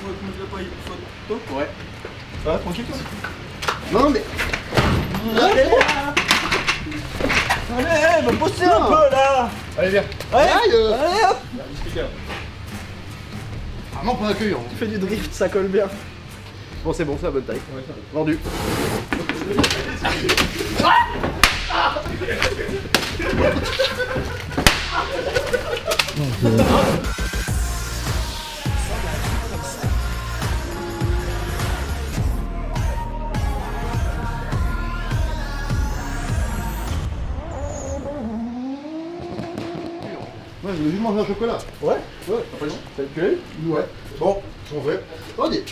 faut te mettre l'appareil photo. Ouais. Ça va, tranquille toi? Non mais... Allez, va bosser un peu là. Allez, viens. Allez, Aïe, allez hop. Viens discuter. Vraiment pas accueillant. Tu fais du drift, ça colle bien. Bon c'est bon, c'est la bonne taille. Ouais, ça va. Vendu. Moi je voulais juste manger un chocolat. Ouais. Ouais. Après, non? T'as calculé? Ouais. Bon. Ils sont vrais. Regardez.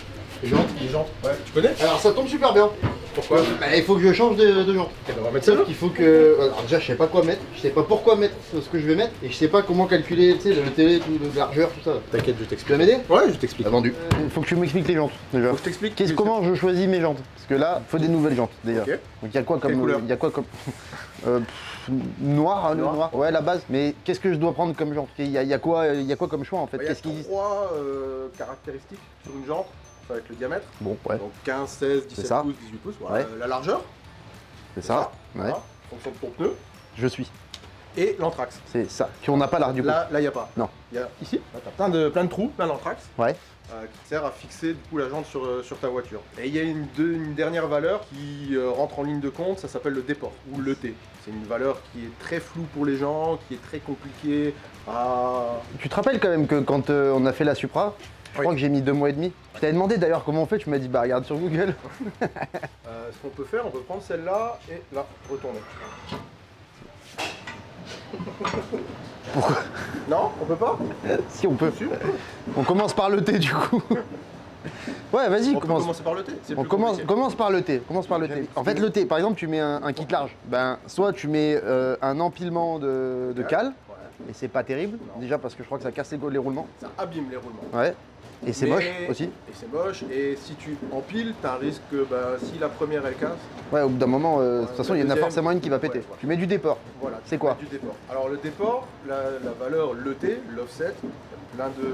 Les jantes. Les jantes. Ouais. Tu connais? Alors ça tombe super bien. Pourquoi? Bah, il faut que je change de jantes. Ok, on va mettre ça là. Sauf qu'il faut que... Alors déjà je sais pas quoi mettre, je sais pas pourquoi mettre ce que je vais mettre, et je sais pas comment calculer, tu sais, le télé, tout, le largeur, tout ça. T'inquiète, je Tu t'explique. vas m'aider? Ouais, je t'explique. Vendu. Il faut que tu m'expliques les jantes déjà. Faut que je t'explique. Comment je choisis mes jantes? Parce que là, il faut des nouvelles jantes déjà. Ok. Donc il y a quoi comme... Quelle couleur? Il y a quoi comme... noir, hein, le Noir. noir. Ouais, la base. Mais qu'est-ce que je dois prendre comme jante? Il y a quoi comme choix en fait? Il y a Qu'est-ce qui... 3 caractéristiques sur une jante. Ça va être le diamètre. Bon, ouais. Donc 15, 16, 17 ça. pouces, 18 pouces. Voilà. Ouais. La largeur. C'est ça. Ouais. Voilà. En fonction de ton pneu. Je suis. Et l'anthrax. C'est ça. Qu'on n'a pas là du coup. Là, il n'y a pas. Non. Il y a ici. Là, t'as plein de trous, plein d'anthrax. Ouais. Qui sert à fixer du coup la jante sur ta voiture. Et il y a une dernière valeur qui rentre en ligne de compte, ça s'appelle le déport ou l'ET. C'est une valeur qui est très floue pour les gens, qui est très compliquée à... Tu te rappelles quand même que quand on a fait la Supra, je crois que j'ai mis 2 mois et demi. Je t'avais demandé d'ailleurs comment on fait, tu m'as dit bah regarde sur Google. Ce qu'on peut faire, on peut prendre celle-là et là, retourner. Pourquoi? Non, on peut pas? Si on peut. Si, On commence par le T du coup. Ouais, vas-y, on peut commence. commencer par le T. C'est On plus commence, compliqué. commence par le T. Commence par le T. En fait, le T, par exemple, tu mets un kit large. Ben, soit tu mets un empilement de cales, Ouais. et c'est pas terrible. Non. Déjà parce que je crois que ça casse les roulements. Ça abîme les roulements. Ouais. Et c'est Mais- moche aussi. Et c'est moche. Et si tu empiles, t'as un risque que bah, si la première elle casse, Ouais, au bout d'un moment, de toute façon, il y en a deuxième, forcément une qui va péter. ouais, voilà. Tu mets du déport. voilà. C'est tu quoi? mets du déport. Alors le déport, la valeur l'ET, l'offset, plein de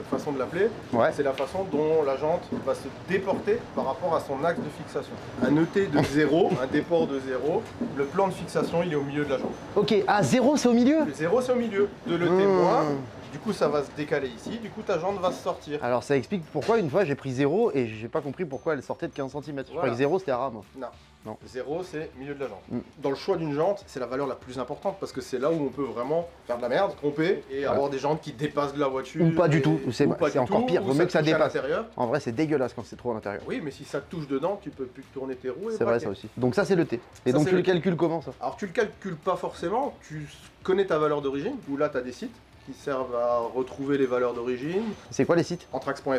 façons de l'appeler. Ouais. C'est la façon dont la jante va se déporter par rapport à son axe de fixation. Un ET de 0, un déport de 0, le plan de fixation il est au milieu de la jante. Ok, ah, 0 c'est au milieu? Le 0 c'est au milieu, de l'ET moins, du coup ça va se décaler ici, du coup ta jante va se sortir. Alors ça explique pourquoi une fois j'ai pris 0 et j'ai pas compris pourquoi elle sortait de 15 cm. Je croyais Voilà. que 0 c'était rare moi. Non. Non. 0 c'est milieu de la jante. Mm. Dans le choix d'une jante, c'est la valeur la plus importante parce que c'est là où on peut vraiment faire de la merde, tromper et avoir des jantes qui dépassent de la voiture. Ou pas du tout, c'est pas du encore tout, pire, ou vaut mieux que ça touche à dépasse. l'intérieur. En vrai c'est dégueulasse quand c'est trop à l'intérieur. Oui, mais si ça te touche dedans, tu peux plus tourner tes roues et C'est vrai braquer. ça aussi. Donc ça c'est le T. Et Ça, donc c'est tu le le T. calcules comment ça? Alors tu le calcules pas forcément, tu connais ta valeur d'origine, où là tu as des sites qui servent à retrouver les valeurs d'origine. C'est quoi les sites? Anthrax.fr.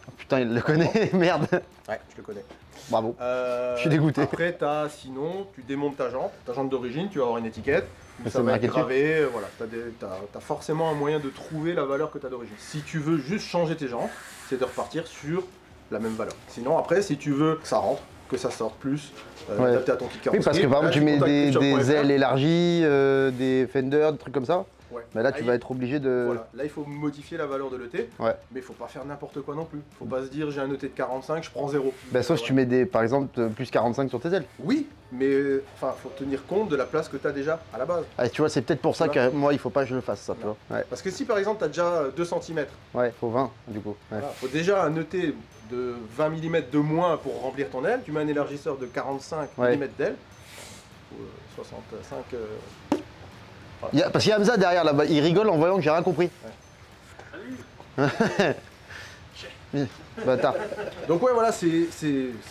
Oh, putain il le connaît, merde. Ouais, je le connais. Bravo. Je suis dégoûté. Après, sinon, tu démontes ta jante d'origine, tu vas avoir une étiquette, où Mais ça c'est va marqué être gravé, voilà, t'as forcément un moyen de trouver la valeur que tu as d'origine. Si tu veux juste changer tes jantes, c'est de repartir sur la même valeur. Sinon, après, si tu veux que ça rentre, que ça sorte plus, Ouais. adapté à ton kit Oui carrosserie, parce que par là, exemple tu mets contactes des culture.fr. ailes élargies, des fenders, des trucs comme ça. Ouais. Bah là tu vas être obligé de... Voilà. Là, il faut modifier la valeur de l'ET, Ouais. mais il faut pas faire n'importe quoi non plus. Faut pas se dire j'ai un ET de 45, je prends 0. Bah sauf si tu mets des, par exemple plus 45 sur tes ailes. Oui, mais enfin, faut tenir compte de la place que tu as déjà à la base. Ah, tu vois c'est peut-être pour ça que moi il faut pas que je le fasse ça, tu Non. vois. Ouais, Parce que si par exemple tu as déjà 2 cm, ouais, faut 20 du coup. Ouais. voilà, faut déjà un ET de 20 mm de moins pour remplir ton aile, tu mets un élargisseur de 45 Ouais. mm d'aile, ou 65... Parce qu'il y a Hamza derrière là-bas, il rigole en voyant que j'ai rien compris. Bâtard. Donc ouais voilà, ça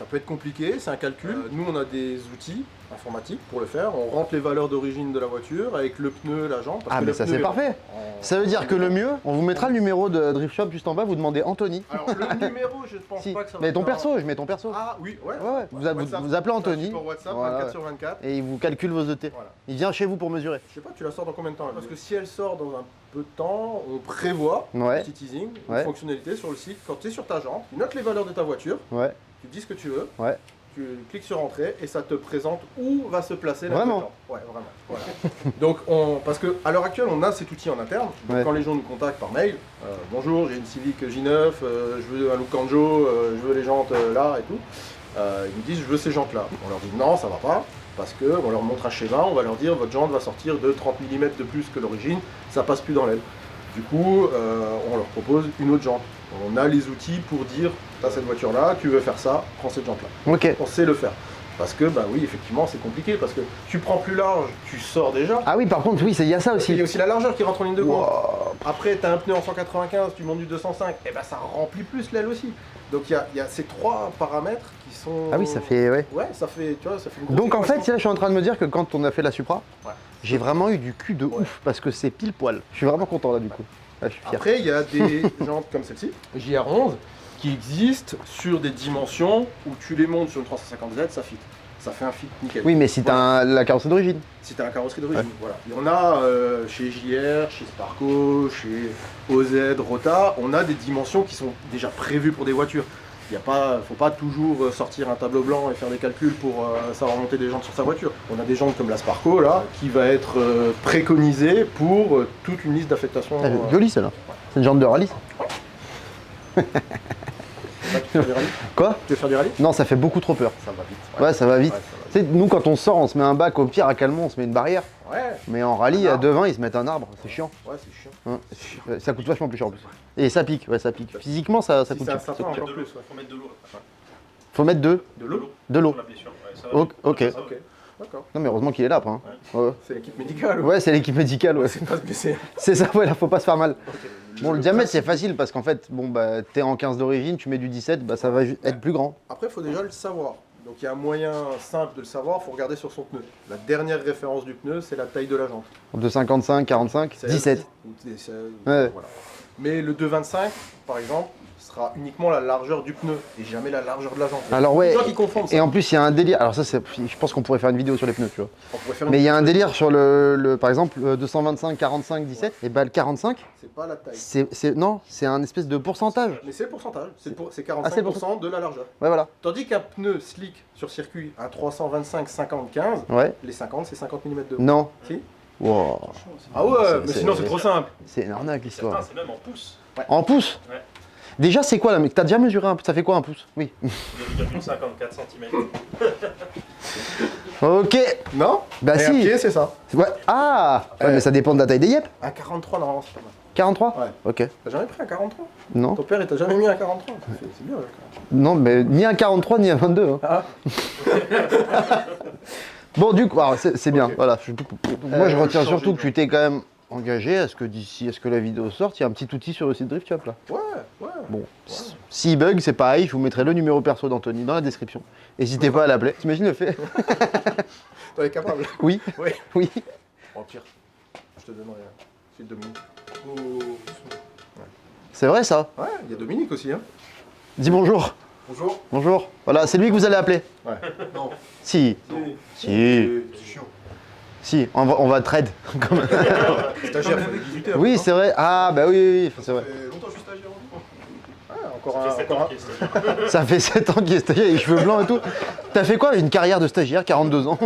peut être compliqué, c'est un calcul. Nous on a des outils informatiques pour le faire, on rentre les valeurs d'origine de la voiture avec le pneu, la jante. parce Ah que mais le ça pneu c'est est parfait. en- Ça veut dire que le mieux, on vous mettra le numéro de Drift Shop juste en bas, vous demandez Anthony. Alors le numéro, je pense Si. pas que ça va Mais ton être perso, je mets ton perso. Ah oui, ouais. Ouais, ouais. Vous appelez C'est un Anthony. support WhatsApp, Voilà, 24 ouais. sur 24. Et il vous calcule vos ET. Voilà. Il vient chez vous pour mesurer. Je sais pas, tu la sors dans combien de temps là? Parce que si elle sort dans un peu de temps, on prévoit, Ouais. petit teasing, une Ouais. fonctionnalité sur le site. Quand tu es sur ta jante, tu notes les valeurs de ta voiture, Ouais, tu dis ce que tu veux, ouais. tu cliques sur entrée et ça te présente où va se placer la Vraiment jambe. Ouais, vraiment. Voilà. Donc, parce qu'à l'heure actuelle, on a cet outil en interne. Donc, Ouais. quand les gens nous contactent par mail, bonjour, j'ai une Civic J9, je veux un look Kanjo, je veux les jantes là et tout. Ils nous disent, je veux ces jantes-là. On leur dit non, ça va pas. Parce qu'on leur montre un schéma, on va leur dire, votre jante va sortir de 30 mm de plus que l'origine, ça passe plus dans l'aile. Du coup, on leur propose une autre jante. On a les outils pour dire, tu as cette voiture-là, tu veux faire ça, prends cette jante-là. Ok. On sait le faire. Parce que, bah oui, effectivement, c'est compliqué, parce que tu prends plus large, tu sors déjà. Ah oui, par contre, oui, il y a ça Il y aussi. a aussi la largeur qui rentre en ligne de compte. Wow. Après, tu as un pneu en 195, tu montes du 205, et ben ça remplit plus l'aile aussi. Donc il y a ces trois paramètres qui sont... Ah oui, ça fait. Ouais. Ouais, ça fait, tu vois, ça fait une grosse Donc en fait, équation. là, je suis en train de me dire que quand on a fait la Supra, Ouais. j'ai vraiment eu du cul de ouf parce que c'est pile poil. Je suis vraiment content là du coup. Ah, je suis fier. Après, il y a des jantes comme celle-ci, JR11, qui existent sur des dimensions où tu les montes sur une 350Z, ça fit. Ça fait un fit nickel. Oui, mais si t'as la carrosserie d'origine. Si tu as la carrosserie d'origine, voilà. Et on a chez JR, chez Sparco, chez OZ, Rota, on a des dimensions qui sont déjà prévues pour des voitures. Il ne faut pas toujours sortir un tableau blanc et faire des calculs pour savoir monter des jantes sur sa voiture. On a des jantes comme la Sparco là, qui va être préconisée pour toute une liste d'affectations. Ah, jolie celle-là. C'est une jante de rallye. Tu veux faire du rallye? Quoi? Tu veux faire du rallye? Non, ça fait beaucoup trop peur. Ça va vite. Ouais, ça va vite. Ouais, ça va vite. Tu sais, nous quand on sort, on se met un bac, au pire à Calmont, on se met une barrière. Ouais, Mais en rallye, Un à arbre. devant, ils se mettent un arbre, c'est chiant. ouais, c'est chiant. Hein. Ça coûte vachement plus cher en plus. Et ça pique, ouais, ça pique. Physiquement, ça Si coûte c'est un cher. sapin, encore de plus. l'eau, Ouais. faut mettre de l'eau. Faut mettre De l'eau? de l'eau. Pour la blessure, ouais, ça Ok, ok. ça va. Ok, d'accord. Non mais heureusement qu'il est là après. Hein. Ouais, C'est l'équipe médicale. ouais c'est l'équipe médicale, ouais. C'est pas se blesser. C'est ça, ouais, là faut pas se faire mal. Ok. Bon, le diamètre c'est facile parce qu'en fait, bon bah t'es en 15 d'origine, tu mets du 17, bah ça va être plus grand. Après, il faut déjà le savoir. Donc il y a un moyen simple de le savoir, il faut regarder sur son pneu. La dernière référence du pneu, c'est la taille de la jante. De 55, 45, C'est 17. c'est- Ouais. voilà. Mais le 225, par exemple, sera uniquement la largeur du pneu et jamais la largeur de la jante. Alors ouais, Il y a des gens qui confondent ça. et en plus il y a un délire, alors ça c'est, je pense qu'on pourrait faire une vidéo sur les pneus, tu vois. On pourrait faire une- Mais il y a un délire sur par exemple, 225, 45, 17, et bah le 45, C'est pas la taille. non, c'est un espèce de pourcentage. Mais c'est le pourcentage, c'est Ah, c'est le 45% de la largeur. Ouais, voilà. Tandis qu'un pneu slick sur circuit, un 325 50-15, Ouais, les 50 c'est 50 mm de haut. non. Si. Wow. Ah ouais, C'est- mais c'est- sinon c'est trop simple. C'est une arnaque Certains, l'histoire. c'est même en pouces. En pouces? Ouais. Déjà, c'est quoi là, mec? T'as déjà mesuré un pouce? Ça fait quoi un pouce? Oui. 2,54 cm. Ok. Non? Bah Et un si. pied, c'est ça. Ouais. Ah ouais, Ouais. mais ça dépend de la taille des yep. Un 43, normalement, c'est pas mal. 43? Ouais. Ok. T'as jamais pris un 43? Non. Ton père, il t'a jamais mis un 43? C'est bien, le 43. Non, mais ni un 43 ni un 22. Hein. Ah. Bon, du coup, alors, c'est bien. Ok. Voilà. Moi, je retiens changer surtout de que tu t'es quand même engagé à ce que d'ici, à ce que la vidéo sorte, il y a un petit outil sur le site Drift Shop là. Ouais, ouais. Bon, s'il bug, c'est pareil, je vous mettrai le numéro perso d'Anthony dans la description. N'hésitez pas à l'appeler. T'imagines le fait? Toi, est capable. Oui, Oui. oui. Au pire, je te donnerai celui de Dominique. C'est vrai ça. Ouais, il y a Dominique aussi, hein. Dis bonjour. Bonjour. Bonjour. Voilà, c'est lui que vous allez appeler. Ouais. Non. Si. Si. C'est chiant. Si, on va trade. Comme- Stagiaire, faut les 18 heures. Oui, c'est vrai. Ah, bah oui, oui, oui, c'est vrai. Ça fait longtemps que je suis stagiaire. Ouais, encore Ça un. fait 7 Encore ans un. qu'il est stagiaire. Ça fait 7 ans qu'il est stagiaire, les cheveux blancs et tout. T'as fait quoi? Une carrière de stagiaire, 42 ans.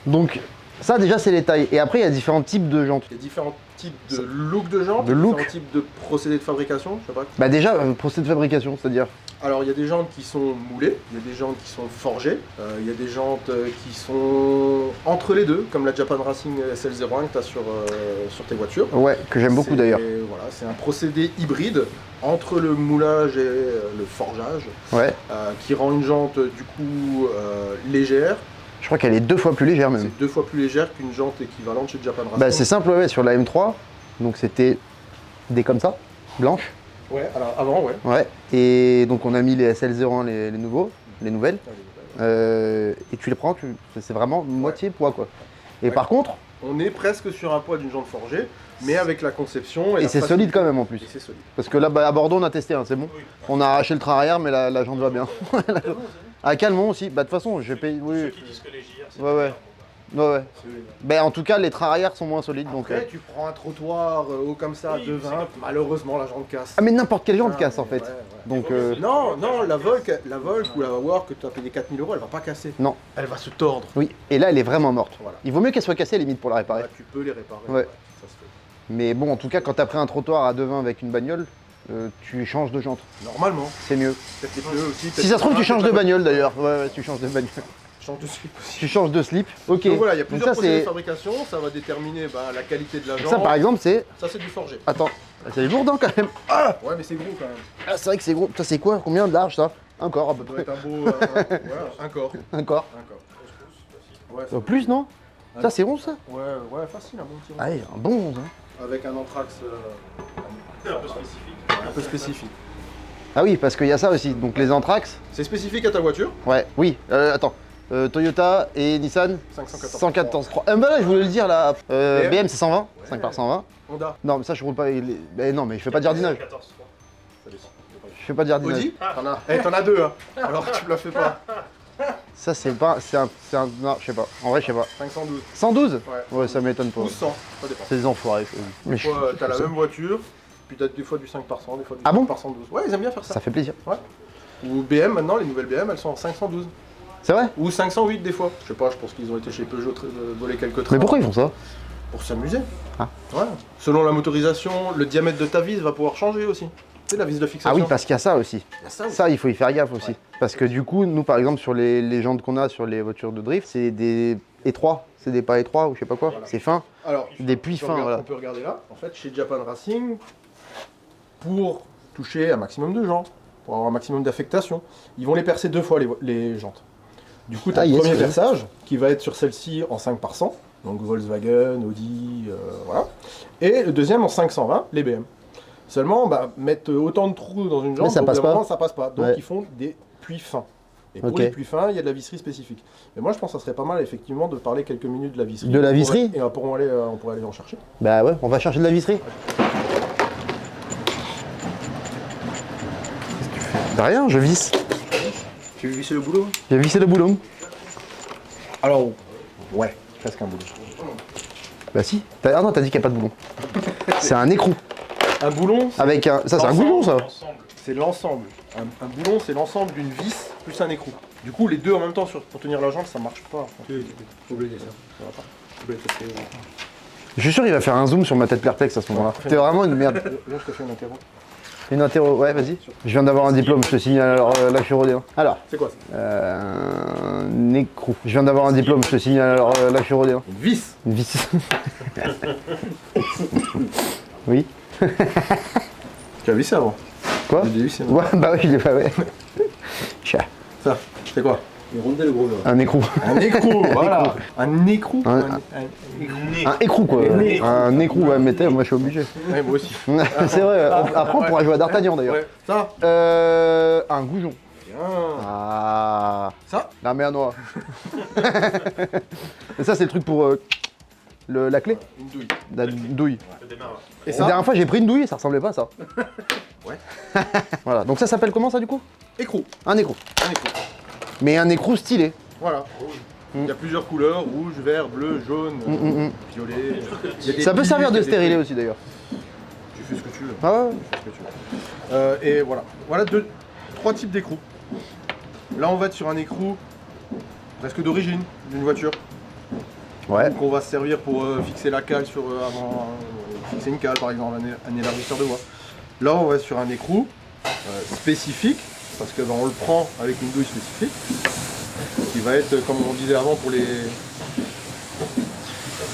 Donc, ça déjà, c'est les tailles. Et après, il y a différents types de jantes. Il y a différents types de look de jantes, De look. différents types de procédés de fabrication, je sais pas. Bah déjà, procédé de fabrication, c'est-à-dire. Alors il y a des jantes qui sont moulées, il y a des jantes qui sont forgées, il y a des jantes qui sont entre les deux, comme la Japan Racing SL01 que tu as sur tes voitures. Ouais, que j'aime beaucoup C'est- d'ailleurs. Voilà, c'est un procédé hybride entre le moulage et le forgeage, Ouais. qui rend une jante du coup légère. Je crois qu'elle est 2 fois plus légère même. C'est 2 fois plus légère qu'une jante équivalente chez Japan Racing. Bah c'est simple, ouais, sur la M3, donc c'était des comme ça, blanches. Ouais, alors avant, ouais. Ouais. Et donc on a mis les SL01, les nouveaux, les nouvelles. Et tu les prends, c'est vraiment moitié poids quoi. Et Ouais. par contre, On est presque sur un poids d'une jante forgée, mais avec la conception et la c'est facilité. solide quand même en plus. Et c'est solide. Parce que là, bah, à Bordeaux, on a testé, hein, c'est bon. Oui. On a arraché le train arrière, mais la jante va bien. À Calmont aussi. Bah de toute façon, j'ai payé. Ceux Oui. qui disent que les JR, c'est Ouais, ouais. Ouais. Ben, en tout cas, les trains arrière sont moins solides. Donc, Après, tu prends un trottoir haut comme ça, Oui, 2,20, malheureusement la jambe casse. Ah, mais n'importe quelle jante Ah, casse en mais fait. ouais. Donc, Non, la Volk ou la Work que tu as payé 4000 €, elle va pas casser. non. Elle va se tordre. Oui. Et là, elle est vraiment morte. Voilà. Il vaut mieux qu'elle soit cassée limite pour la réparer. Là, tu peux les réparer. Ouais. Ça se fait. Mais bon, en tout cas, quand t'as pris un trottoir à 2,20 avec une bagnole, tu changes de jante. Normalement. C'est mieux. Peut-être les pneus aussi. Si ça se trouve, tu changes de bagnole d'ailleurs. Ouais, tu changes de bagnole. Change de slip aussi. Tu changes de slip. Ok. Donc voilà, il y a Donc plusieurs ça, procédés de c'est. fabrication, ça va déterminer la qualité de la jambe. Ça, par exemple, c'est. Ça, c'est du forgé. Attends. C'est lourdant quand même. Ah, Ouais, mais c'est gros quand même. ah, c'est vrai que c'est gros. Ça, c'est quoi? Combien de large ça? Un corps à peu Ça doit près. être un beau. Voilà, un corps. Un corps. Un corps. Ouais, Plus, non? Ça, c'est rond ça? ouais, facile, un bon petit rond. Ah, un bon. Ça. Avec un anthrax Un peu spécifique. un peu spécifique. Ah oui, parce qu'il y a ça aussi. Donc les Anthrax. C'est spécifique à ta voiture. Ouais, oui. Attends. Toyota et Nissan 514. 114.3. Bah là, je voulais le dire là. BM, BM c'est 120. 5 par 120. Honda. Non, mais ça, je roule pas avec les. Ben non, mais je fais pas de jardinage. 14, Je fais pas de jardinage. Audi. T'en as deux, hein. Alors tu me la fais pas. Ça, c'est pas. C'est un. Non, je sais pas. En vrai, je sais pas. 512. 112 Ouais. Ouais, ça m'étonne pas. Ou 100, ça dépend. C'est des enfoirés. Mais je- T'as la même voiture, puis t'as des fois du 5 par 100, des fois du Ah 5 bon par 112. Ouais, ils aiment bien faire ça. Ça fait plaisir. Ou BM maintenant, les nouvelles BM, elles sont en 512. C'est vrai? Ou 508 des fois. Je sais pas, je pense qu'ils ont été chez Peugeot voler quelques trains. Mais pourquoi ils font ça? Pour s'amuser. Ah. Ouais. Selon la motorisation, le diamètre de ta vis va pouvoir changer aussi. C'est la vis de fixation. Ah oui, parce qu'il y a ça aussi. Il y a ça aussi. Ça, il faut y faire gaffe aussi. Parce que du coup, nous, par exemple, sur les jantes qu'on a sur les voitures de drift, c'est des étroits. C'est des pas étroits ou je sais pas quoi. Voilà. C'est fin. Alors, Des puits fins, voilà. on peut regarder là. En fait, chez Japan Racing, pour toucher un maximum de jantes, pour avoir un maximum d'affectation, ils vont les percer 2 fois les jantes. Du coup, tu as Ah, le yes, premier oui. perçage qui va être sur celle-ci en 5 par 100, donc Volkswagen, Audi, voilà. Et le deuxième en 520, les BM. Seulement, mettre autant de trous dans une jante, ça au bout passe d'un pas. moment, ça passe pas. Donc, Ouais. ils font des puits fins. Et pour Ok. les puits fins, il y a de la visserie spécifique. Mais moi, je pense que ça serait pas mal, effectivement, de parler quelques minutes de la visserie. De la visserie Et on pourrait aller en chercher. Bah ouais, on va chercher de la visserie. T'as rien, je visse. Tu veux visser le boulot? J'ai vissé le boulon. Alors, ouais, presque un boulot. Bah si. Ah non, t'as dit qu'il n'y a pas de boulon. C'est un écrou. Un boulon, Avec un. Ça, c'est un goulon, ça. Ensemble. c'est l'ensemble. Un boulon, c'est l'ensemble d'une vis plus un écrou. Du coup, les deux en même temps pour tenir la jante, ça marche pas. Oubliez ça. Ça va pas. Je suis sûr qu'il va faire un zoom sur ma tête perplexe à ce moment-là. T'es vraiment une merde. Viens, je te fais une interro. Une interro. Ouais, vas-y. Je viens d'avoir un diplôme, je te signale. Alors là, je suis rodé. Hein. Alors, C'est quoi ça? un écrou. Je viens d'avoir un diplôme, je te signale. Alors là, je suis rodé. Hein. Une vis. Une vis. Oui. Tu as vissé avant? Quoi? J'ai déjà vissé. Ouais, bah oui, je l'ai pas, ouais. Chat. Ça, c'est quoi? Une rondelle gros gars. Un écrou. Un écrou, voilà. Un écrou. Un- Nez. Un écrou, quoi. Un écrou, ouais, mais t'es, moi, je suis obligé. Ouais, moi aussi. C'est vrai. Après, on pourra jouer à D'Artagnan, d'ailleurs. Ouais. Ça. Un goujon. Bien. Ah. Ça. La mer noire. Et ça, c'est le truc pour la clé. Une douille. La douille. Je démarre. Et La ça. dernière fois, j'ai pris une douille et ça ressemblait pas à ça. Ouais. Voilà. Donc ça s'appelle comment, ça, du coup? Écrou. Un écrou. Un écrou. Mais un écrou stylé. Voilà. Il y a plusieurs couleurs, rouge, vert, bleu, jaune, violet. Il y a des Ça peut billes, servir il y a de des stérilet trucs. aussi, d'ailleurs. Tu fais ce que tu veux. Ah ouais. Tu fais ce que tu veux. Et voilà. Voilà trois types d'écrous. Là, on va être sur un écrou presque d'origine d'une voiture. Ouais. Donc on va se servir pour fixer la cale sur avant fixer une cale par exemple, un élargisseur de voie. Là on va sur un écrou spécifique, parce que on le prend avec une douille spécifique, qui va être comme on disait avant pour les.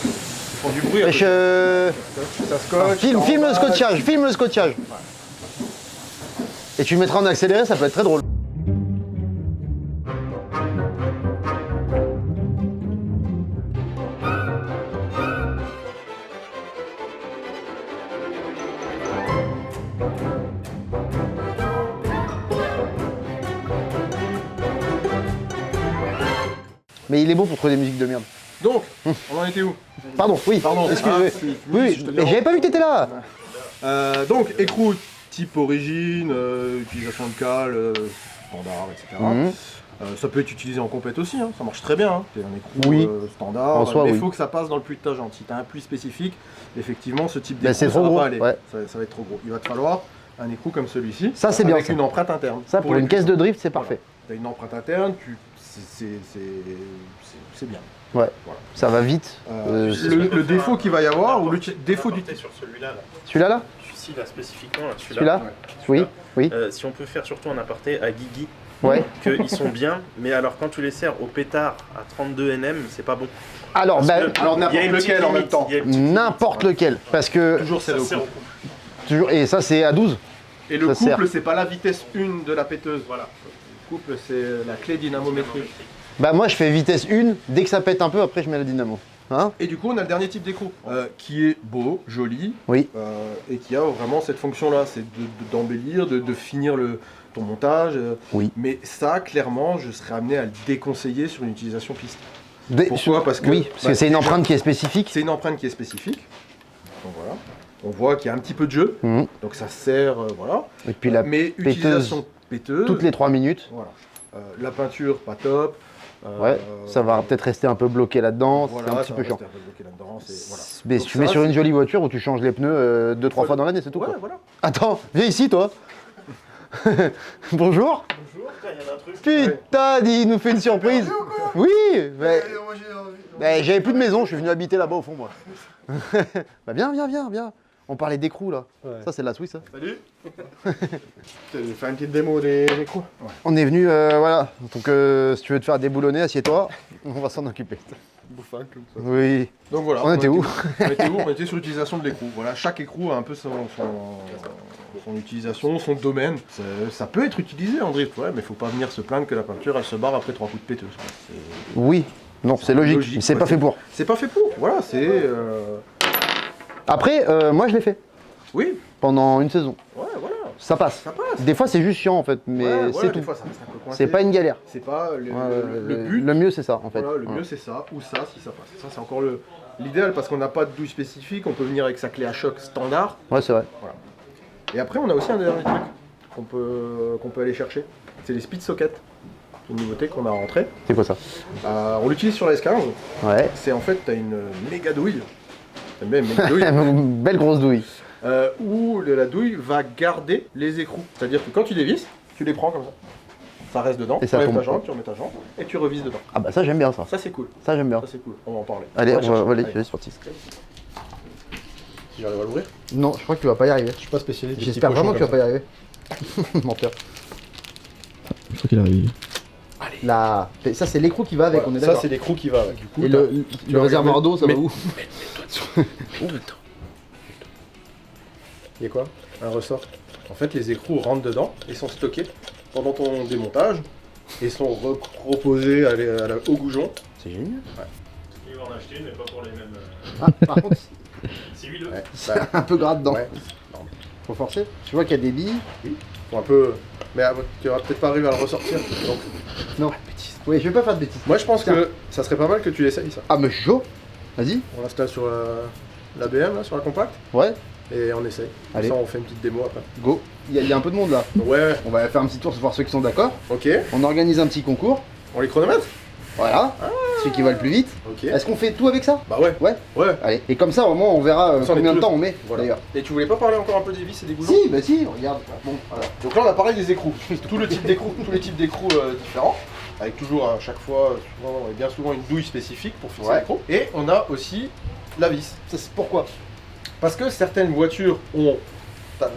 Ils font du bruit. Et je... Ça scotche. Filme le scotchage, filme le scotchage. Et tu le mettras en accéléré, ça peut être très drôle. Mais il est beau pour trouver des musiques de merde. Donc, on en était où? Pardon, oui. Pardon. Excusez-moi. Ah, si, Oui, je te mais dérange. j'avais pas vu que t'étais là. Donc écrou type origine, utilisation de cale, standard, etc. Mhm. Ça peut être utilisé en compète aussi, hein, ça marche très bien. Hein. C'est un écrou Oui. standard, En soi, mais il oui. faut que ça passe dans le puits de ta jante. Si tu as un puits spécifique, effectivement, ce type Bah, d'écrou, c'est ça trop va gros, pas aller. ouais. Ça va être trop gros. Il va te falloir un écrou comme celui-ci, Ça, c'est bien, avec ça. une empreinte interne. Ça, pour les une caisse de puissants. drift, c'est parfait. Tu as une empreinte interne, c'est bien. Ouais, Voilà. ça va vite. Le défaut qu'il va y avoir, ou le défaut du... sur celui-là, là. Celui-là, là Celui-ci, là, spécifiquement, là, Celui-là celui-là. Oui, oui. Si on peut faire surtout un aparté à Guigui, Ouais. qu'ils sont bien, mais alors quand tu les sers au pétard à 32 nm, c'est pas bon. Alors, Parce bah, que alors, il y a n'importe une petite lequel en même limite, temps. il y a une petite limite, n'importe voilà. lequel. Parce que, Toujours Ça serré au sert au couple. couple. toujours, et ça, c'est à 12. Et le Ça sert. couple, c'est pas la vitesse 1 de la péteuse. Voilà. Le couple, c'est la clé dynamométrique. Bah, moi, je fais vitesse 1. Dès que ça pète un peu, après, je mets la dynamo. Hein? Et du coup, on a le dernier type d'écrou, qui est beau, joli, Oui. et qui a vraiment cette fonction-là, c'est d'embellir, de finir ton montage. Oui. Mais ça, clairement, je serais amené à le déconseiller sur une utilisation piste. Des- Pourquoi? Parce que, Oui, parce que bah, c'est une déjà, empreinte qui est spécifique. C'est une empreinte qui est spécifique. Donc voilà. On voit qu'il y a un petit peu de jeu, Mhm. donc ça sert, voilà. Et puis la Mais péteuse, utilisation péteuse. toutes les 3 minutes. Voilà. La peinture, pas top. Ouais, ça va peut-être rester un peu bloqué là-dedans, Voilà, c'est un ça petit va peu chiant. rester un peu bloqué là-dedans, voilà. Mais Donc si tu mets ça, sur une c'est- jolie voiture où tu changes les pneus 2-3 fois dans l'année, c'est tout Ouais, quoi. voilà. Attends, viens ici toi. Bonjour. Bonjour, tiens, il y en a un truc. Putain, il nous fait une surprise. Oui, j'avais plus de maison, je suis venu habiter là-bas au fond moi. Bah viens, viens. On parlait d'écrou là. Ouais. Ça c'est de la Suisse. Ça. Salut. Tu veux faire une petite démo des coups? On est venu, voilà. Donc si tu veux te faire déboulonner, assieds-toi. On va s'en occuper. Bouffin comme ça. Oui. Donc voilà. On était où? On était sur l'utilisation de l'écrou. Voilà, chaque écrou a un peu son utilisation, son domaine. Ça peut être utilisé en drift, ouais, mais faut pas venir se plaindre que la peinture elle se barre après 3 coups de péteuse. Quoi. Oui. Non, c'est logique. logique, C'est ouais, pas fait pour. C'est pas fait pour. Voilà, c'est. Après, moi je l'ai fait Oui, pendant une saison. ouais, voilà. Ça passe. Ça passe. Des fois c'est juste chiant en fait, mais Ouais, c'est voilà, tout. des fois, ça reste un peu coincé. C'est pas une galère. C'est pas le Ouais, but. Le mieux c'est ça en fait. Voilà, le mieux c'est ça, ou ça si ça passe. Ça c'est encore l'idéal parce qu'on n'a pas de douille spécifique, on peut venir avec sa clé à choc standard. Ouais, c'est vrai. Et après on a aussi un dernier truc qu'on peut aller chercher. C'est les speed sockets. C'est une nouveauté qu'on a rentrée. C'est quoi ça? On l'utilise sur la S15. Ouais. C'est en fait, tu as une méga douille. T'aimes bien une méga douille Belle grosse douille. où la douille va garder les écrous. C'est-à-dire que quand tu dévisses, tu les prends comme ça. Ça reste dedans, Et tu ça enlèves tombe ta jambe, tu remets ta jambe et tu revises dedans. Ah bah ça j'aime bien ça. Ça c'est cool. Ça j'aime bien. Ça c'est cool. On va en parler. Allez, on chercher. va aller, Allez. je vais sortir. Si j'arrive à l'ouvrir. Non, je crois que tu vas pas y arriver. Je suis pas spécialiste. des J'espère petits vraiment que tu vas cochons pas y arriver. Menteur. Je crois qu'il arrive. Là, ça c'est l'écrou qui va avec, Voilà, on est ça d'accord. c'est l'écrou qui va avec. Du coup, Et t'as- le réservoir d'eau, ça va mais- où? Il y a quoi? Un ressort. En fait, les écrous rentrent dedans et sont stockés pendant ton démontage et sont reposés au goujon. C'est génial. Il va en acheter une, mais pas pour les mêmes. Ah, par contre, C'est huileux. Ouais, c'est un peu gras dedans. ouais. Faut forcer. Tu vois qu'il y a des billes. Faut un peu. Mais tu vas peut-être pas arriver à le ressortir. Donc, Non. Oui, je vais pas faire de bêtises. moi je pense Tiens. que ça serait pas mal que tu l'essayes ça. Ah, mais je suis chaud. Vas-y. On l'installe sur la BM, là, sur la compacte, Ouais, et on essaye. Comme Allez. ça, on fait une petite démo après. go. Il y a un peu de monde là. Ouais, On va faire un petit tour pour voir ceux qui sont d'accord. ok. On organise un petit concours. On les chronomètre? Voilà. Celui qui va le plus vite. Ok. Est-ce qu'on fait tout avec ça? Bah ouais. Ouais. Ouais. Allez. Et comme ça, au moins, on verra Comme ça, on est combien de tous- temps on met Voilà. d'ailleurs. Et tu voulais pas parler encore un peu des vis et des goulons? Si, bah si, regarde. Bon, voilà. Donc là on a parlé des écrous, tous les types d'écrous différents, avec toujours à chaque fois, souvent, et bien souvent une douille spécifique pour fixer Ouais. l'écrou. Et on a aussi la vis. Ça, c'est pourquoi? Parce que certaines voitures ont, là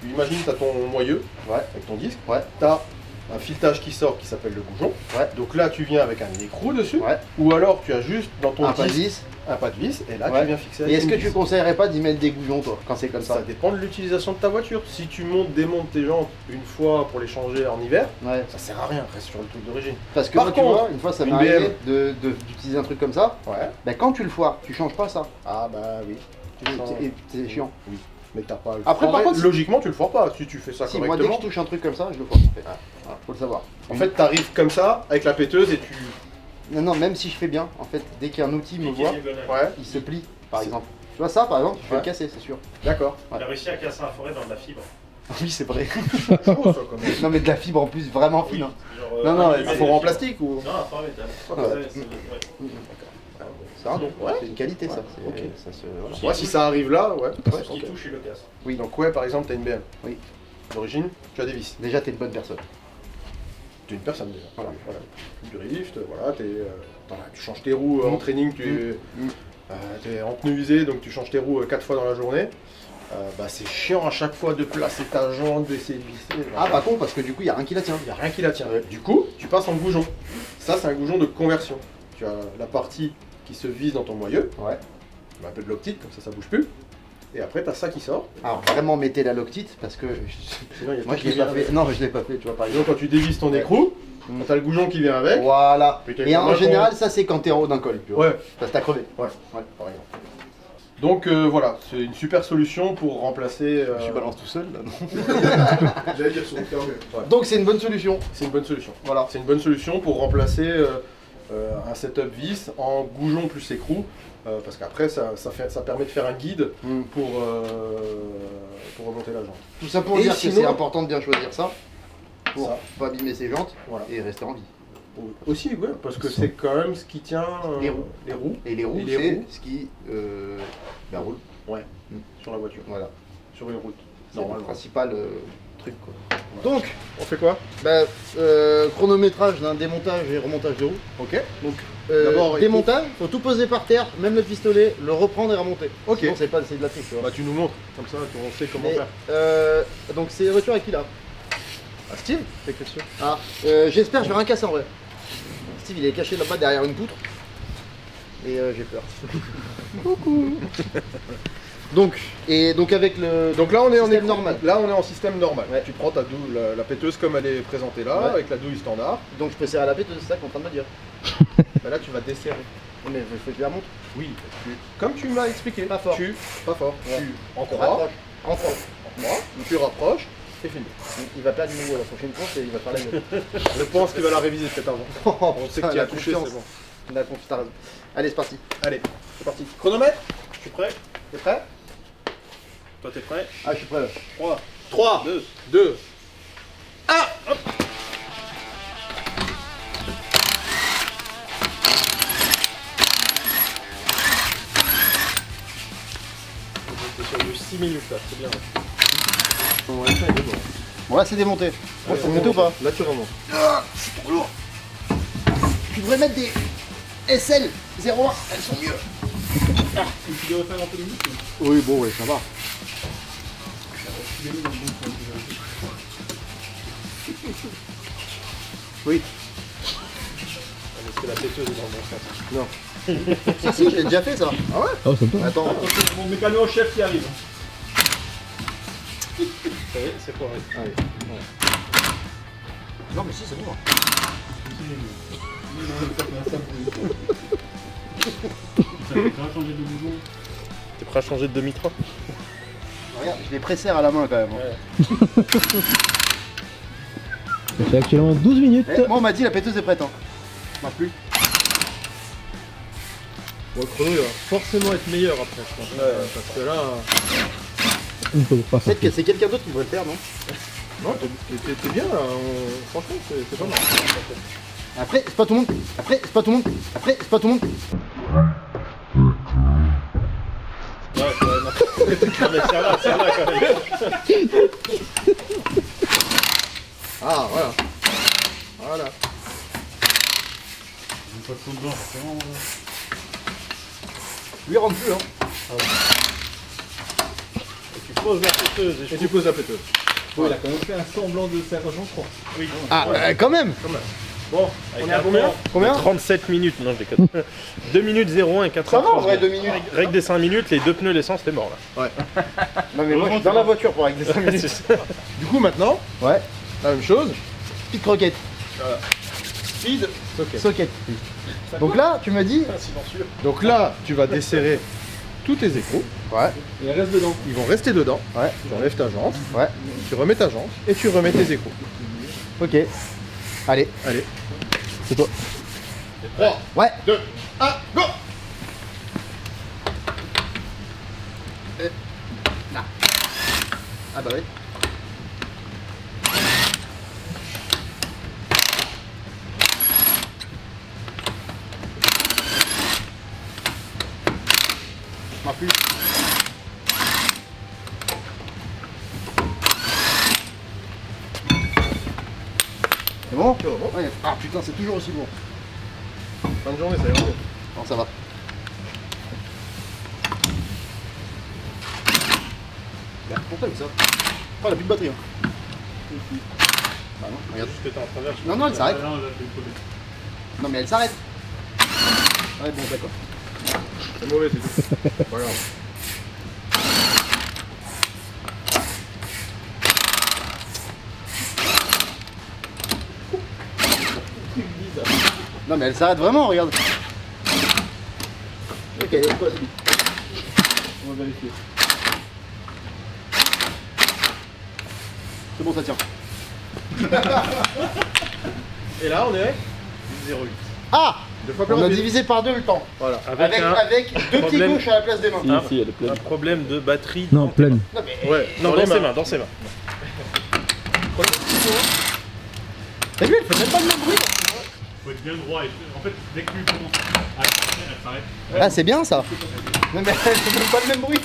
tu imagines tu as ton moyeu Ouais. avec ton disque, Ouais. tu as un filetage qui sort qui s'appelle le goujon. Ouais. Donc là tu viens avec un écrou dessus, Ouais. ou alors tu as juste dans ton Un pas de disque vis. un pas de vis, et là Ouais. tu viens fixer Et avec est-ce une que vis. tu conseillerais pas d'y mettre des goujons, toi, quand c'est comme ça? Ça dépend de l'utilisation de ta voiture. Si tu démontes tes jantes une fois pour les changer en hiver, Ouais. ça sert à rien, reste sur le truc d'origine. Parce que Par moi, tu contre, vois, une fois, ça m'est une arrivé BM. d'utiliser un truc comme ça. Ouais. Bah, quand tu le foires, tu changes pas ça. Ah bah oui. Tu changes. Et c'est chiant. Oui. Mais t'as pas à le Après, par foirer. contre, si- logiquement tu le foires pas. Si tu fais ça Si, moi, dès que correctement. je touche un truc comme ça, je le foire. en fait. Ah. Voilà, faut le savoir. En fait, t'arrives comme ça avec la péteuse et tu. Non, non, même si je fais bien, en fait, dès qu'un outil me Et qui est voit, diagonale. Ouais. il se plie, par C'est- exemple. Tu vois ça, par exemple, tu fais Ouais. le casser, c'est sûr. D'accord. Il a réussi à casser un forêt dans de la fibre. Oui, c'est vrai. Chaud, ça, quand même. Non, mais de la fibre en plus, vraiment fine. Hein. Genre, Non, non, un il Un four en plastique ou? Non, pas en métal. Ouais. Ouais. Ça, donc, Ouais. c'est une qualité, ça. C'est- Ok. ça se- voilà. Ouais, si ça arrive là, ouais. Tout Ouais, ce qui ok. touche, il le casse. Oui. Donc ouais, par exemple, t'as une BM. Oui. D'origine, tu as des vis. Déjà, t'es une bonne personne. T'es une personne déjà. Voilà. Voilà. Du drift, voilà, tu changes tes roues en training, t'es en pneu usé, donc tu changes tes roues 4 fois dans la journée. Bah, c'est chiant à chaque fois de placer ta jambe, d'essayer de visser. Ah, pas con, parce que du coup, il a rien qui la tient. Il n'y a rien qui la tient. Du coup, tu passes en goujon. Ça, c'est un goujon de conversion. Tu as la partie qui se vise dans ton moyeu, Ouais. un peu de l'octite, comme ça bouge plus. Et après, tu as ça qui sort. Alors, vraiment, mettez la loctite, parce que. Sinon, il y a Moi, tout je l'ai qui pas vient fait. avec. Non, je l'ai pas fait, tu vois, par Par exemple, exemple. quand tu dévises ton écrou, tu as le goujon qui vient avec. Voilà. Puis Et en quelqu'un général, ça, c'est quand t'es en haut d'un col, tu vois. Ouais, Parce que t'as crevé. ouais, par exemple. Donc voilà, c'est une super solution pour remplacer. Je balance tout seul, là, non. J'allais dire sur le cœur, mais- ouais. Donc, c'est une bonne solution. C'est une bonne solution. Voilà. C'est une bonne solution pour remplacer un setup vis en goujon plus écrou. Parce qu'après, ça permet de faire un guide pour remonter la jambe. Tout ça pour Et dire sinon- que c'est important de bien choisir ça. Pour Ça. pas abîmer ses jantes Voilà. et rester en vie. Aussi, ouais, parce que c'est quand même ce qui tient Les roues. Les roues Et les roues, Et les c'est roues. ce qui roule. sur la voiture, Voilà. sur une route. C'est le Normalement. principal truc, quoi. Donc, On fait quoi? chronométrage d'un démontage et remontage de roue. Ok. Donc, D'abord, démontage, faut tout poser par terre, même le pistolet, le reprendre et remonter. Ok. Sinon, c'est de la triche, tu vois. Bah tu nous montres, comme ça on sait comment Mais, faire. donc, c'est la voiture avec qui là? Ah Steve, c'est que sûr. Ah, j'espère que je vais rien casser en vrai. Steve, il est caché là-bas derrière une poutre. Et j'ai peur. Coucou. donc avec le. Donc là on est en Système normal. Là on est en système normal. Ouais. Tu prends ta douille, la péteuse comme elle est présentée là, Ouais. avec la douille standard. Donc je peux serrer à la péteuse, c'est ça qu'on est en train de me dire. Bah là tu vas desserrer. Mais il faut que je la montre. Oui. Comme tu m'as expliqué. Pas fort. Pas fort. Ouais. Tu en croix, Rapproche. En France. tu rapproches, c'est fini. Il va perdre du niveau la prochaine course et il va faire la gueule. Je pense qu'il va la réviser peut-être avant. Oh, On sait putain, que tu la as touché, confiance. c'est bon. La confiance, t'as raison. Allez, c'est parti. Allez, c'est parti. Chronomètre. Je suis prêt. T'es prêt? Toi, t'es prêt? Ah, je suis prêt là. 3, 3, 2. 2. C'est sur du 6 minutes là, c'est bien. Bon, là, c'est démonté. Bon, faut monter ou pas? Là tu remontes. Tu devrais mettre des SL 01, elles sont mieux. Tu devrais faire un peu de musique. Oui, bon, ouais, ça va. Oui. Est-ce que la péteuse est dans le bon sens? Si, j'ai déjà fait ça. Ah ouais? Oh, sympa. Attends. Mon mécano-chef qui arrive. C'est correct. Allez. Non, mais si, c'est bon. T'es prêt à changer de demi-train? Regarde, je les pressère à la main quand même. Ça fait actuellement 12 minutes. Eh, moi, on m'a dit la péteuse est prête. Hein. M'a plu. Bon, le chrono il va forcément être meilleur après, je pense. Parce que là. Il faut pas Peut-être que c'est quelqu'un d'autre qui devrait le faire, non? Non, t'es bien là. Franchement, c'est pas mal. Après, c'est pas tout le monde. Après, c'est pas tout le monde. Après, c'est pas tout le monde. Ouais, non, mais serre-la quand même. Ah, voilà. Voilà. Lui, il rentre plus, hein. Et tu poses la péteuse et Et tu poses la péteuse. Bon, il a quand même fait un semblant de sergent, je crois. Oui. Ah, quand même. Bon, On est à combien? Combien? 37 minutes, non je déconne. 2 minutes 01 et 4 Ça va en vrai, 2 minutes. Règle des 5 minutes, les 2 pneus l'essence, t'es mort là. Non, mais moi, je suis dans la voiture pour régler ça. C'est ça. Du coup, maintenant, Ouais. la même chose. Speed croquette. Speed, socket. Socket. Donc là, tu m'as dit. Silencieux. Donc là, tu vas desserrer tous tes écrous. Ouais. Il reste dedans. Ils vont rester dedans. Ouais. Tu enlèves ta jante, Ouais. tu remets ta jante et tu remets tes écrous. Ok. Allez. Allez. C'est toi. 3, Ouais. 2, 1, go! Ah bah oui. marche plus. C'est bon? Ouais. Ah putain, c'est toujours aussi bon. Fin de journée, ça ira mieux. Non, ça va. Pourquoi ça? Oh, elle a plus de batterie. Hein. Bah non, regarde. Juste que t'es en travers. Non, elle s'arrête. Non, mais elle s'arrête. Ouais, bon, d'accord. C'est mauvais, c'est tout. C'est pas grave. Non, mais elle s'arrête vraiment, regarde. Ok, on va vérifier. C'est bon, ça tient. Et là, on est 0,8. Ah! deux fois plus On a rapide. divisé par deux le temps. Voilà. Avec, Avec deux petits problème. gauches à la place des mains. Si, si, elle est pleine. un problème de batterie. Non, pleine. Non, mais Ouais, Non, dans dans les ses mains. mains, dans ses mains. t'as vu, elle fait même pas le même bruit. Faut être bien droit. En fait, dès que tu commences à partir, elle s'arrête. Ah, c'est bien ça. Non, mais elle fait même pas le même bruit.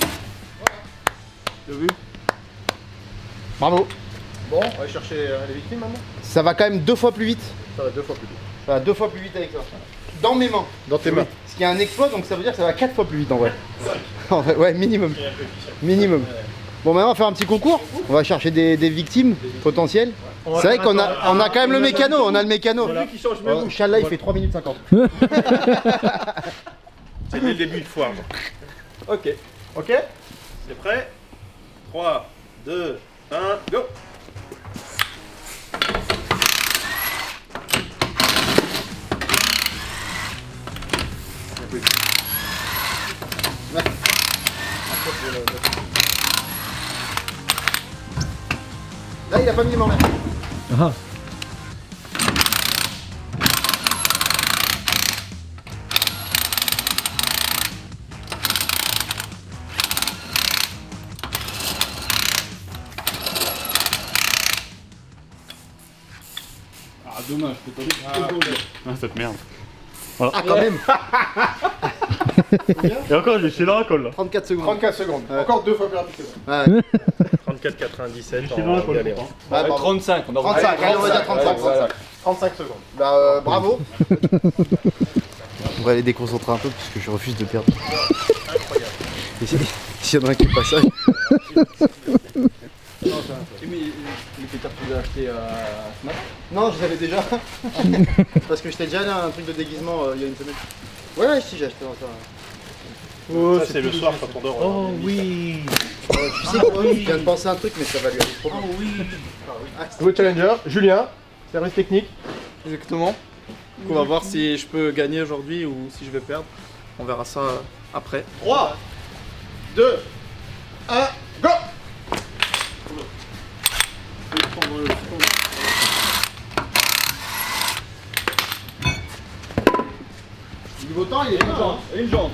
T'as vu? Bravo. Bon, on va aller chercher les victimes maintenant. Ça va quand même 2 fois plus vite. Ça va 2 fois plus vite. Ça va 2 fois plus vite avec ça. Dans mes mains. Dans tes mains. Ce qui est un exploit, donc ça veut dire que ça va 4 fois plus vite en vrai. En vrai, ouais, minimum. Minimum. Bon, maintenant on va faire un petit concours. On va chercher des victimes potentielles. C'est vrai qu'on a, on a quand même le mécano, on a le mécano. Qui change Oh, Inch'Allah, il fait 3 minutes 50. C'est dès le début de foire. Ok. Ok. C'est prêt 3, 2, 1, go. Là, il a pas mis les mains en l'air. Ah, Ah, dommage, ah, cette merde. Ah, quand même. Et encore, il est chez la colle là. 34 secondes. 34 secondes. Encore 2 fois plus rapide que ça. Ouais. 34,97 chez la en colle. galère. Ouais, bravo. 35, on a 35, allez, on va dire 35. 35 secondes. Bah, bravo. On va aller déconcentrer un peu parce que je refuse de perdre. S'il y en a un qui passe ça. Les pétards que tu as acheté à Snap. Non, je l'avais déjà. Parce que j'étais déjà allé à un truc de déguisement il y a une semaine. Ouais, si, j'ai acheté ça. Ça, c'est le soir quand on dort. Oh oui. Tu sais quoi, je viens de penser à un truc, mais ça va lui aller trop bien. Nouveau challenger, Julien, service technique. Exactement. On va voir si je peux gagner aujourd'hui ou si je vais perdre. On verra ça après. 3, 2, 1, go! Niveau temps, il est bien. Hein. Une jante.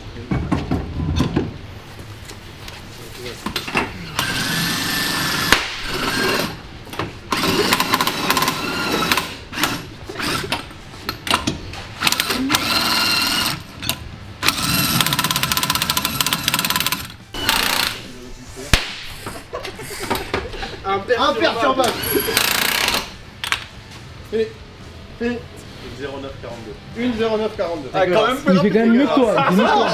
Imperturbable. Fini. Fini. 0,942. 1,0942. Ah, quand même il fait quand même mieux que toi. dis-moi.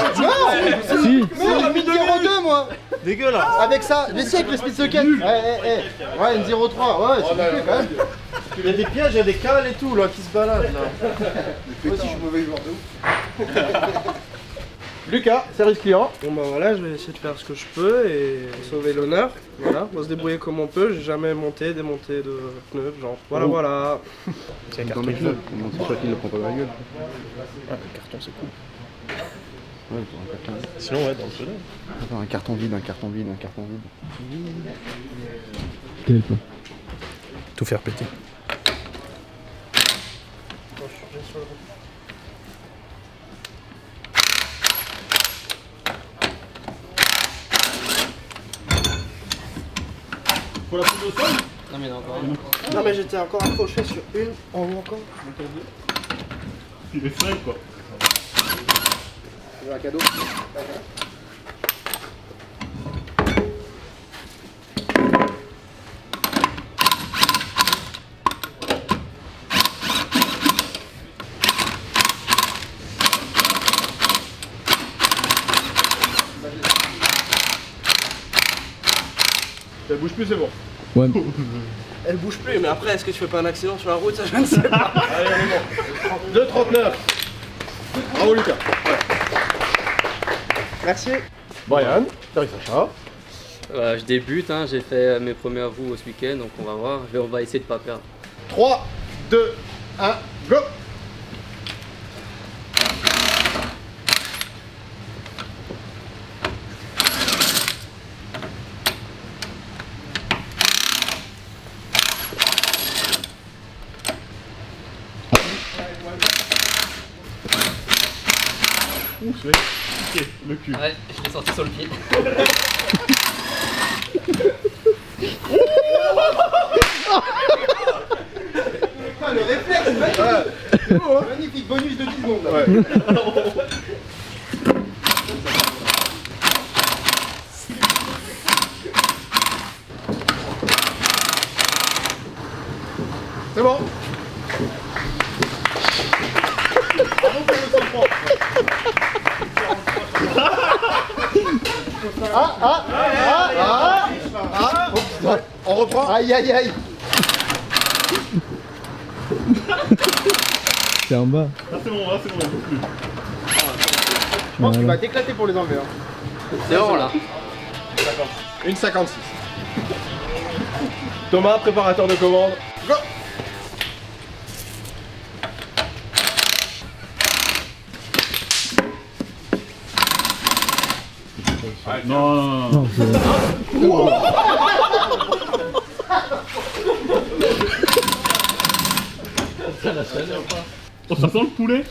Si. Non, j'ai mis 0,2 moi. Dégueulasse. Avec ça, mais si avec le speed socket. Ouais, une 0,3. Ouais, c'est compliqué quand même. Il y a des pièges, il y a des cales et tout là qui se baladent là. Moi aussi, je suis mauvais joueur de ouf. Lucas, service client. Bon bah voilà, je vais essayer de faire ce que je peux et sauver l'honneur. Voilà, on va se débrouiller comme on peut. J'ai jamais monté, démonté de pneus, genre. Voilà, voilà. C'est un Dans carton mes vide. pneus. C'est sûr qu'il ne prend pas dans la gueule. Ouais, le carton c'est cool. Ouais, pour un carton vide. Sinon, ouais, dans le pneu. Attends, un carton vide, un carton vide, un carton vide. Quel plan. Tout faire péter. Faut la foutre au sol. Non mais il y en a encore un. Non, mais j'étais encore accroché sur une, en haut encore. Il est frais quoi. C'est un cadeau. Ça bouge plus, c'est bon. Ouais. Elle bouge plus, mais après, est-ce que tu fais pas un accident sur la route? Ça, je ne sais pas. Allez, on est bon. 2,39. Bravo, Lucas. Merci. Brian, Thierry Sacha. Je débute, hein, j'ai fait mes premières roues ce week-end, donc on va voir. On va essayer de pas perdre. 3, 2, 1, go! Ouh, je vais piquer le cul. Ouais, je l'ai sorti sur le pied. Le réflexe, magnifique bonus de 10 secondes. Là. C'est bon. On reprend. Aïe aïe aïe. C'est en bas. Là c'est bon, là c'est bon, il bouge plus. Je pense qu'il va t'éclater pour les enlever. Hein. C'est bon là. 1,56. Thomas, préparateur de commande. Go! Non, non, non, non. Non, c'est... Oh, ça sent le poulet?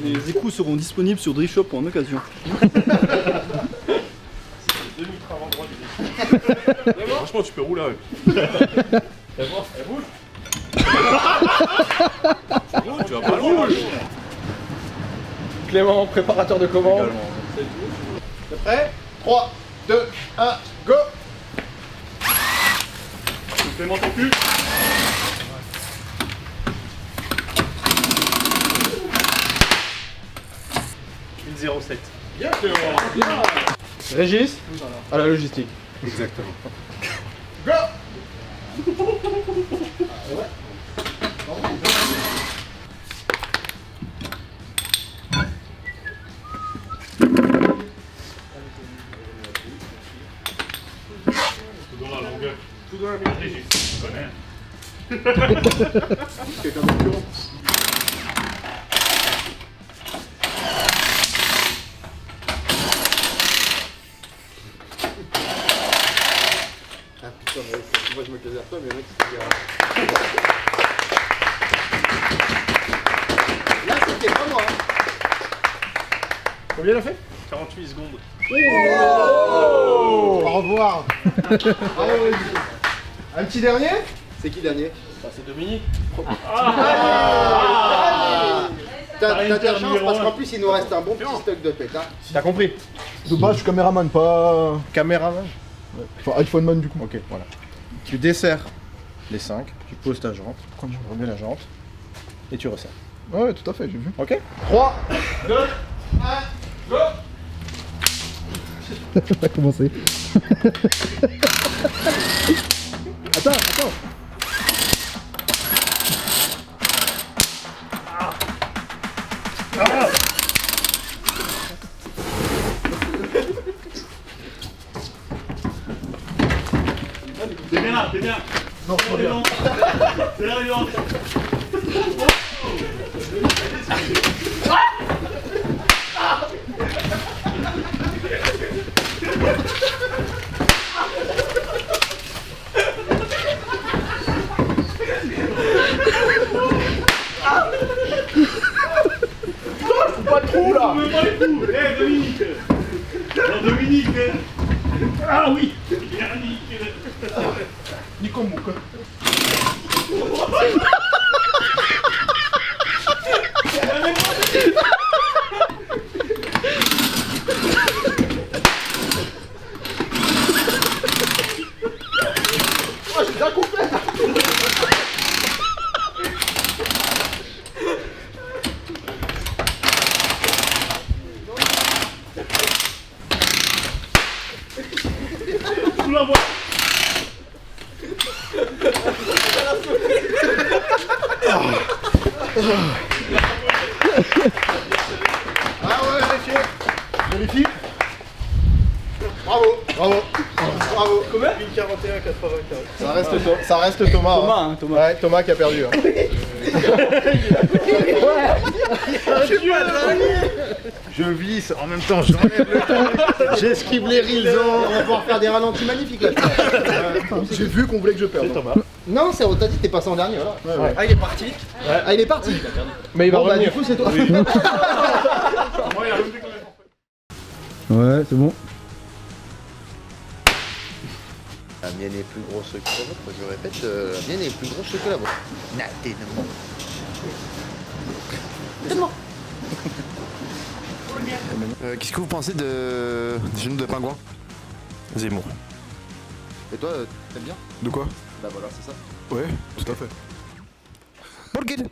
Les écrous seront disponibles sur Drift Shop en occasion. Franchement, tu peux rouler avec. Elle bouge. Tu vas pas loin. Clément, préparateur de commande. T'es prêt? 3, 2, 1, go! Clément ton cul. Une 0,7. Bien Clément, bien. Régis, à la logistique. Exactement. Go! Tout dans la longueur. Tout dans la minute. Régis, tu connais. Quelqu'un de plus haut. Ah putain, moi je me casais à toi, mais le mec c'est Là c'était pas moi. Hein. Combien il a fait? 48 secondes. Au revoir. Un petit dernier? C'est qui le dernier? C'est Dominique. T'as de la chance numéro parce un. qu'en plus il nous reste un bon petit stock de pète. Hein. T'as compris? De base, je suis caméraman, pas. Caméraman. Enfin, iPhone man du coup. Ok, voilà. Tu desserres les 5, tu poses ta jante, tu remets la jante et tu resserres. Ouais, tout à fait, j'ai vu. Ok? 3, 2, 1, go! Ça va commencer. Attends, attends. T'es bien là, t'es bien. Non, C'est bien. C'est là, les gars. Pas de trou là! Mais pas les coups. Eh, Dominique. Alors, Dominique. Ah oui. Yannick. Nico Mouk. Oh, j'ai déjà coupé! Ah ouais, magnifique. Bravo, bravo, bravo. Combien 1041,95. Ça reste Thomas. Thomas, hein. hein, Thomas. Ouais, Thomas qui a perdu. Hein. Je visse, en même temps j'enlève le temps. J'esquive les raisons. On va pouvoir faire des ralentis magnifiques là. J'ai vu qu'on voulait que je perde. Non, c'est t'as dit t'es passé en dernier, voilà. Ouais. Ah, il est parti. Ah, il est parti. Mais il va Bon, bah, revenir. du coup, c'est toi. Ouais, c'est bon. La mienne est plus grosse que la vôtre, je répète, la mienne est plus grosse que la vôtre. Qu'est-ce que vous pensez de des genoux de pingouin? Zemmour. Et toi, t'aimes bien? De quoi? Bah voilà, c'est ça. Ouais, tout à fait. Pour le guide.